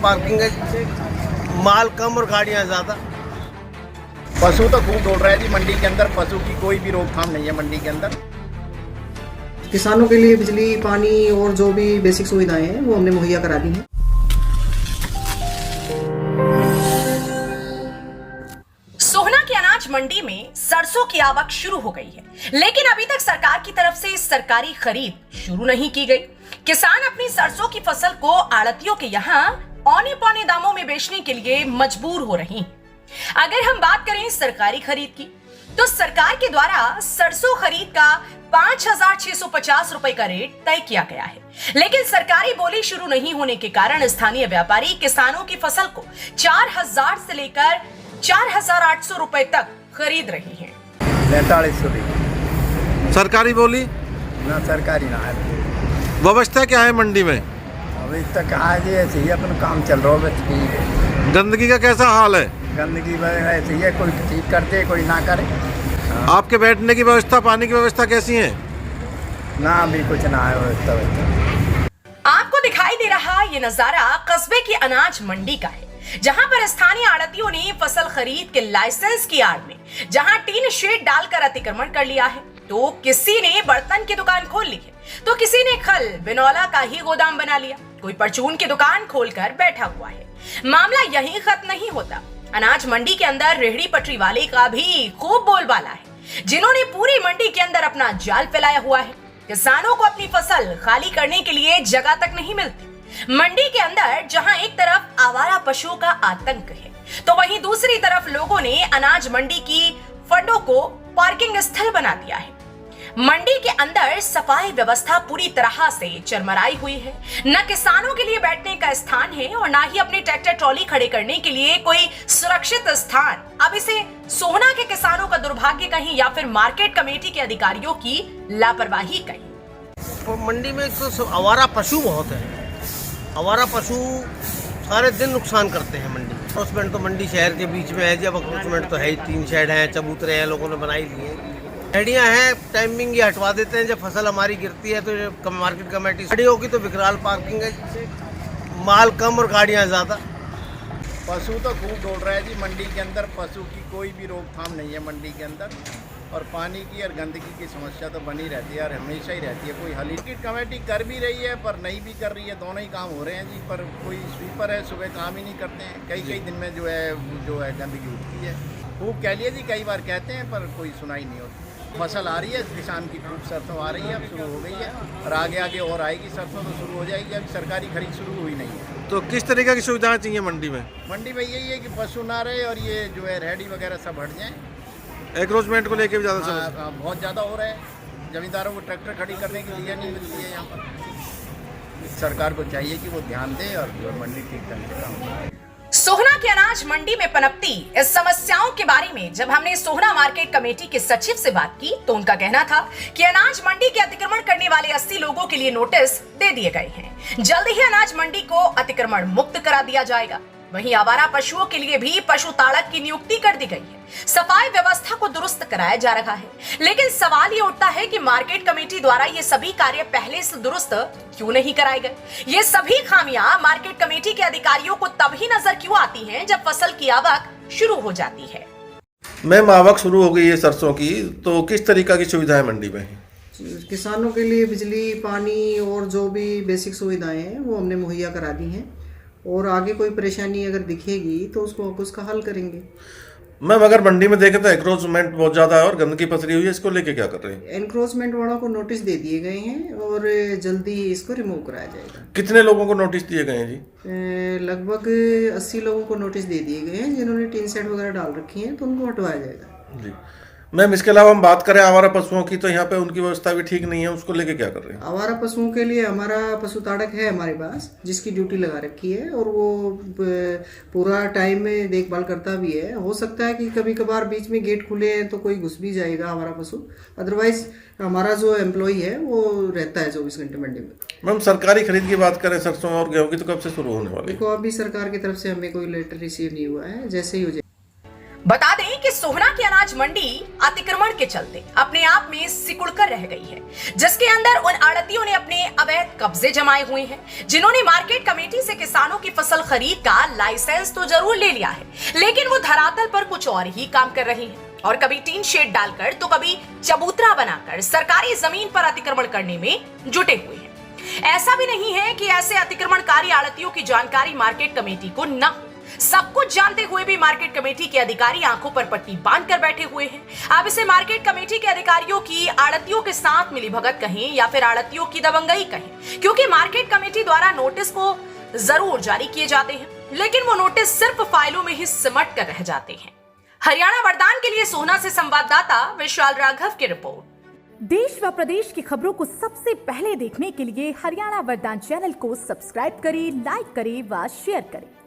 Parking है, माल कम और गाड़ियाँ ज़्यादा। पशु तो खूब दौड़ रहा है जी मंडी के अंदर। पशु की कोई भी रोकथाम नहीं है मंडी के अंदर। किसानों के लिए बिजली, पानी और जो भी बेसिक सुविधाएं हैं वो हमने मुहैया करा दी हैं। सोहना की अनाज मंडी में सरसों की आवक शुरू हो गई है, लेकिन अभी तक सरकार की तरफ से सरकारी खरीद शुरू नहीं की गई। किसान अपनी सरसों की फसल को आड़तियों के यहाँ औने पौने दामों में बेचने के लिए मजबूर हो रही हैं। अगर हम बात करें सरकारी खरीद की, तो सरकार के द्वारा सरसों खरीद का 5,650 रुपए का रेट तय किया गया है, लेकिन सरकारी बोली शुरू नहीं होने के कारण स्थानीय व्यापारी किसानों की फसल को 4,000 से लेकर 4,800 रुपए तक खरीद रही हैं। 4500 सरकारी बोली ना, सरकारी ना है। व्यवस्था क्या है मंडी में? अभी तक कहा जी ऐसे ही अपना काम चल रहा है, बस ठीक है। गंदगी का कैसा हाल है? गंदगी वगैरह ऐसे ही है, कोई ठीक करते कोई ना करे। आपके बैठने की व्यवस्था, पानी की व्यवस्था कैसी है? ना अभी कुछ ना है व्यवस्था। आपको दिखाई दे रहा ये नजारा कस्बे की अनाज मंडी का है, जहां पर स्थानीय आड़तियों ने फसल खरीद के लाइसेंस की आड़ में जहां टीन शेड डालकर अतिक्रमण कर लिया है, तो किसी ने बर्तन की दुकान खोल ली है, तो किसी ने खल बिनौला का ही गोदाम बना लिया, कोई परचून की दुकान खोलकर बैठा हुआ है। मामला यहीं खत्म नहीं होता। अनाज मंडी के अंदर रेहड़ी पटरी वाले का भी खूब बोलबाला है, जिन्होंने पूरी मंडी के अंदर अपना जाल फैलाया हुआ है। किसानों को अपनी फसल खाली करने के लिए जगह तक नहीं मिलती। मंडी के अंदर जहां एक तरफ आवारा पशुओं का आतंक है, तो वहीं दूसरी तरफ लोगों ने अनाज मंडी की फड़ों को पार्किंग स्थल बना दिया है। मंडी के अंदर सफाई व्यवस्था पूरी तरह से चरमराई हुई है। न किसानों के लिए बैठने का स्थान है और न ही अपने ट्रैक्टर ट्रॉली खड़े करने के लिए कोई सुरक्षित स्थान। अब इसे सोहना के किसानों का दुर्भाग्य कहीं या फिर मार्केट कमेटी के अधिकारियों की लापरवाही कहीं। तो मंडी में तो आवारा पशु बहुत है। आवारा पशु सारे दिन नुकसान करते हैं मंडी। अक्रोचमेंट तो मंडी शहर के बीच में है, जब अक्रोचमेंट तो है ही, 3 शेड हैं, चबूतरे हैं, लोगों ने बनाई लिए। रेहड़ियाँ हैं, टाइमिंग ये हटवा देते हैं, जब फसल हमारी गिरती है तो मार्केट कमेटी। गाड़ियों की तो विकराल पार्किंग है, माल कम और गाड़ियाँ ज़्यादा। पशु तो खूब दौड़ रहा है जी मंडी के अंदर। पशु की कोई भी रोकथाम नहीं है मंडी के अंदर। और पानी की और गंदगी की समस्या तो बनी रहती है और हमेशा ही रहती है। कोई हल मार्केट कमेटी कर भी रही है पर नहीं भी कर रही है, दोनों ही काम हो रहे हैं जी। पर कोई स्वीपर है, सुबह काम ही नहीं करते हैं। कई दिन में जो है गंदगी उठती है। खूब कह लिए जी, कई बार कहते हैं पर कोई सुनाई नहीं होती। फसल आ रही है किसान की, खूब सरसों आ रही है, अब शुरू हो गई है और आगे और आएगी। सरसों तो शुरू हो जाएगी, अभी सरकारी खरीद शुरू हुई नहीं है। तो किस तरीके की सुविधाएं चाहिए मंडी में? मंडी में यही है कि पशु ना रहे और ये जो है रेहड़ी वगैरह सब हट जाएँ। एंक्रोचमेंट को लेके भी ज़्यादा समस्या बहुत ज़्यादा हो रहा है। जमींदारों को ट्रैक्टर खड़ी करने की जगह नहीं मिलती है यहाँ पर। सरकार को चाहिए कि वो ध्यान दे और जो मंडी ठीक ढंग से काम करे। सोहना के अनाज मंडी में पनपती इस समस्याओं के बारे में जब हमने सोहना मार्केट कमेटी के सचिव से बात की, तो उनका कहना था कि अनाज मंडी के अतिक्रमण करने वाले 80 लोगों के लिए नोटिस दे दिए गए हैं। जल्द ही अनाज मंडी को अतिक्रमण मुक्त करा दिया जाएगा। वहीं आवारा पशुओं के लिए भी पशु ताड़क की नियुक्ति कर दी गई है। सफाई व्यवस्था को दुरुस्त कराया जा रहा है, लेकिन सवाल ये उठता है कि मार्केट कमेटी द्वारा ये सभी कार्य पहले से दुरुस्त क्यों नहीं कराए गए। ये सभी खामियां मार्केट कमेटी के अधिकारियों को तभी नजर क्यों आती हैं जब फसल की आवक शुरू हो जाती है। मैम, आवक शुरू हो गई है सरसों की, तो किस तरीका की सुविधा है मंडी में? किसानों के लिए बिजली, पानी और जो भी बेसिक सुविधाएं हैं वो हमने मुहैया करा दी हैं और आगे कोई परेशानी अगर दिखेगी तो उसका हल करेंगे। मैम, अगर मंडी में देखें तो एंक्रोचमेंट बहुत ज़्यादा है और गंदगी पसरी हुई है, इसको लेके क्या कर रहे हैं? एनक्रोचमेंट वालों को नोटिस दे दिए गए हैं और जल्दी इसको रिमूव कराया जाएगा। कितने लोगों को नोटिस दिए गए हैं जी? लगभग 80 लोगों को नोटिस दे दिए गए हैं, जिन्होंने टीन सेट वगैरह डाल रखी हैं, तो उनको हटवाया जाएगा जी। मैम, इसके अलावा हम बात करें आवारा पशुओं की, तो यहाँ पे उनकी व्यवस्था भी ठीक नहीं है, उसको लेके क्या कर रहे हैं? आवारा पशुओं के लिए हमारा पशु ताड़क है हमारे पास, जिसकी ड्यूटी लगा रखी है और वो पूरा टाइम में देखभाल करता भी है। हो सकता है कि कभी कभार बीच में गेट खुले हैं तो कोई घुस भी जाएगा आवारा पशु, अदरवाइज हमारा जो एम्प्लॉई है वो रहता है 24 घंटे मंडी में। मैम, सरकारी खरीद की बात करें सरसों और गेहूं की, तो कब से शुरू होने वाली है? देखो, अभी सरकार की तरफ से हमें कोई लेटर रिसीव नहीं हुआ है, जैसे ही हो जाए। बता दें कि सोहना की अनाज मंडी अतिक्रमण के चलते अपने आप में सिकुड़कर रह गई है, जिसके अंदर उन आड़तियों ने अपने अवैध कब्जे जमाए हुए हैं, जिन्होंने मार्केट कमेटी से किसानों की फसल खरीद का लाइसेंस तो जरूर ले लिया है, लेकिन वो धरातल पर कुछ और ही काम कर रही हैं और कभी टीन शेड डालकर तो कभी चबूतरा बनाकर सरकारी जमीन पर अतिक्रमण करने में जुटे हुए हैं। ऐसा भी नहीं है कि ऐसे अतिक्रमणकारी आड़तियों की जानकारी मार्केट कमेटी को न हो। सब कुछ जानते हुए भी मार्केट कमेटी के अधिकारी आंखों पर पट्टी बांधकर बैठे हुए हैं। अब इसे मार्केट कमेटी के अधिकारियों की आड़तियों के साथ मिलीभगत कहें या फिर आड़तियों की दबंगई कहें, क्योंकि मार्केट कमेटी द्वारा नोटिस को जरूर जारी किए जाते हैं, लेकिन वो नोटिस सिर्फ फाइलों में ही सिमट कर रह जाते हैं। हरियाणा वरदान के लिए सोहना से संवाददाता विशाल राघव की रिपोर्ट। देश व प्रदेश की खबरों को सबसे पहले देखने के लिए हरियाणा वरदान चैनल को सब्सक्राइब करें, लाइक करें व शेयर करें।